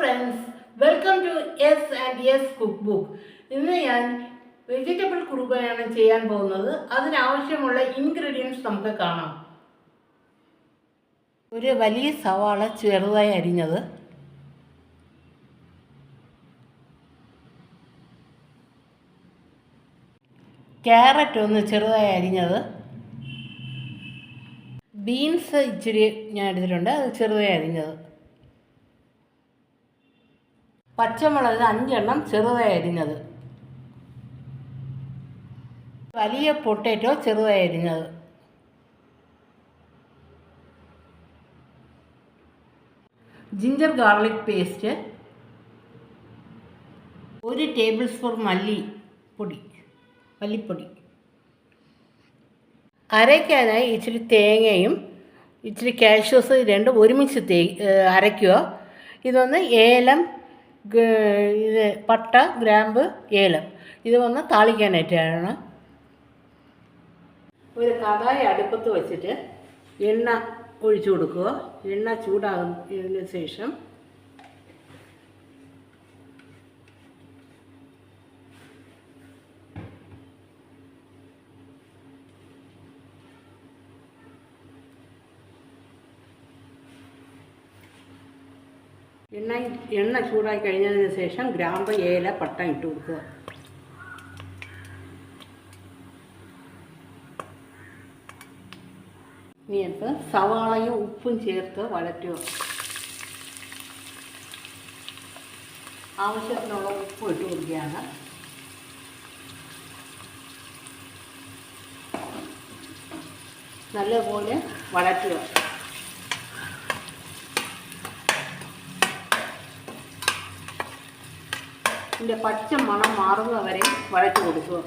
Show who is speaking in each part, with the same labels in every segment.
Speaker 1: Friends, welcome to S and S cookbook. ഇന്ന് ഞാൻ vegetable കുറുമയാണ് ചെയ്യാൻ പോകുന്നത്. അതിനാവശ്യമുള്ള ഇൻഗ്രീഡിയൻസ് നമുക്ക് കാണാം. ഒരു വലിയ സവാള ചെറുതായി അരിഞ്ഞത്, ക്യാരറ്റ് ഒന്ന് ചെറുതായി അരിഞ്ഞത്, ബീൻസ് ഇച്ചിരി ഞാൻ എടുത്തിട്ടുണ്ട്, അത് ചെറുതായി അരിഞ്ഞത്, പച്ചമുളക് 5 എണ്ണം ചെറുതായി അരിഞ്ഞത്, വലിയ പൊട്ടാറ്റോ ചെറുതായി അരിഞ്ഞത്, ginger garlic paste, 1 table spoon മല്ലിപ്പൊടി, അരയ്ക്കാനായി ഇച്ചിരി തേങ്ങയും ഇച്ചിരി കാഷ്യൂസ് രണ്ടും ഒരുമിച്ച് അരയ്ക്കുക. ഇതൊന്ന് ഏലം, ഇത് പട്ട, ഗ്രാമ്പ്, ഏലം ഇത് വന്ന് താളിക്കാനായിട്ടാണ്. ഒരു കടായി അടുപ്പത്ത് വെച്ചിട്ട് എണ്ണ ഒഴിച്ചു കൊടുക്കുക. എണ്ണ ചൂടാകുന്നതിന് ശേഷം എണ്ണ ചൂടായി കഴിഞ്ഞതിന് ശേഷം ഗ്രാമ്പ്, ഏല, പട്ട ഇട്ട് കൊടുക്കുക. ഇനിയത്ത് സവാളയും ഉപ്പും ചേർത്ത് വഴറ്റുക. ആവശ്യത്തിനുള്ള ഉപ്പ് ഇട്ട് കൊടുക്കുകയാണ്. നല്ലപോലെ വഴറ്റുക. ഇതിൻ്റെ പച്ച മണം മാറുന്നവരെ വഴറ്റി കൊടുക്കുക.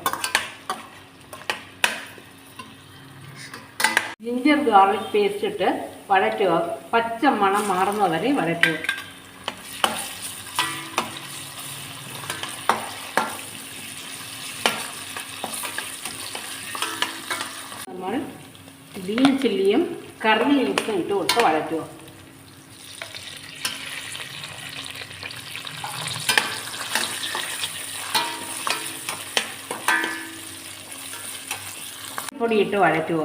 Speaker 1: ജിഞ്ചർ ഗാർലിക് പേസ്റ്റ് ഇട്ട് വഴറ്റുക. പച്ച മണം മാറുന്നവരെ വഴറ്റുക. നമ്മൾ ഗ്രീൻ ചില്ലിയും കറി ലീവ്സും ഇട്ട് കൊടുത്ത് വഴറ്റുക. പൊടിയിട്ട് വഴറ്റുക.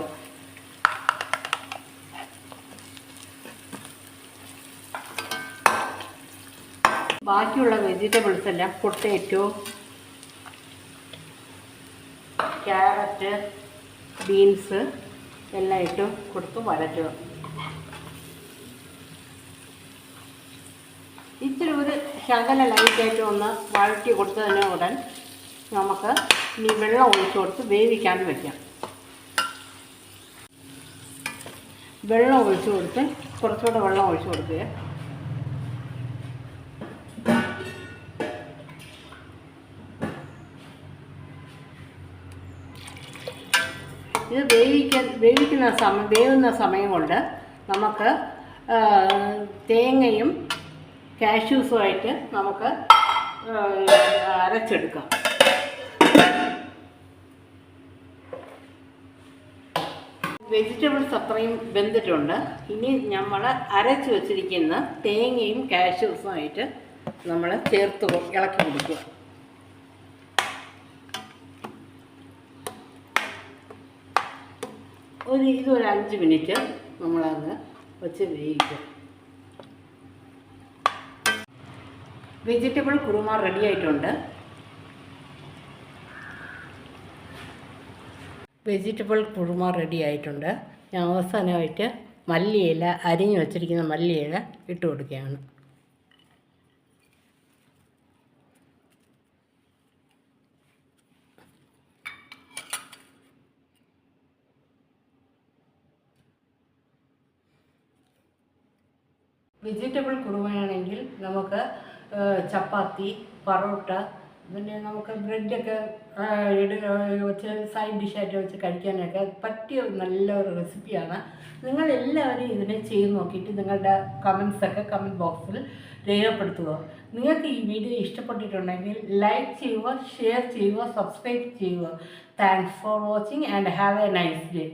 Speaker 1: ബാക്കിയുള്ള വെജിറ്റബിൾസ് എല്ലാം പൊട്ടാറ്റോ, ക്യാരറ്റ്, ബീൻസ് എല്ലാം ഇട്ട് കൊടുത്ത് വഴറ്റുക. ഇച്ചിരി ഒരു ശകല ലൈറ്റായിട്ട് ഒന്ന് വഴറ്റി കൊടുത്തതിന് ഉടൻ നമുക്ക് ഇനി വെള്ളം ഒഴിച്ചു കൊടുത്ത് വേവിക്കാൻ വയ്ക്കാം. വെള്ളം ഒഴിച്ചു കൊടുത്ത് കുറച്ചുകൂടെ വെള്ളം ഒഴിച്ചു കൊടുക്കുക. ഇത് വേവുന്ന സമയം കൊണ്ട് നമുക്ക് തേങ്ങയും കാഷ്യൂസുമായിട്ട് നമുക്ക് അരച്ചെടുക്കാം. വെജിറ്റബിൾസ് അത്രയും വെന്തിട്ടുണ്ട്. ഇനി നമ്മൾ അരച്ച് വെച്ചിരിക്കുന്ന തേങ്ങയും കാഷ്യൂസുമായിട്ട് നമ്മൾ ചേർത്ത് ഇളക്കി കൊടുക്കുക. ഇതൊരു 5 മിനിറ്റ് നമ്മളത് വെച്ച് വേവിക്കുക. വെജിറ്റബിൾ കുറുമ റെഡി ആയിട്ടുണ്ട്. ഞാൻ അവസാനമായിട്ട് മല്ലിയില, അരിഞ്ഞു വച്ചിരിക്കുന്ന മല്ലിയില ഇട്ട് കൊടുക്കുകയാണ്. വെജിറ്റബിൾ കുറുമയാണെങ്കിൽ നമുക്ക് ചപ്പാത്തി, പൊറോട്ട, പിന്നെ നമുക്ക് ബ്രെഡൊക്കെ വെച്ച് സൈഡ് ഡിഷായിട്ട് വെച്ച് കഴിക്കാനൊക്കെ പറ്റിയ നല്ലൊരു റെസിപ്പിയാണ്. നിങ്ങളെല്ലാവരും ഇതിനെ ചെയ്ത് നോക്കിയിട്ട് നിങ്ങളുടെ കമൻസൊക്കെ കമൻറ്റ് ബോക്സിൽ രേഖപ്പെടുത്തുക. നിങ്ങൾക്ക് ഈ വീഡിയോ ഇഷ്ടപ്പെട്ടിട്ടുണ്ടെങ്കിൽ ലൈക്ക് ചെയ്യുക, ഷെയർ ചെയ്യുക, സബ്സ്ക്രൈബ് ചെയ്യുക. Thanks for watching and have A nice day.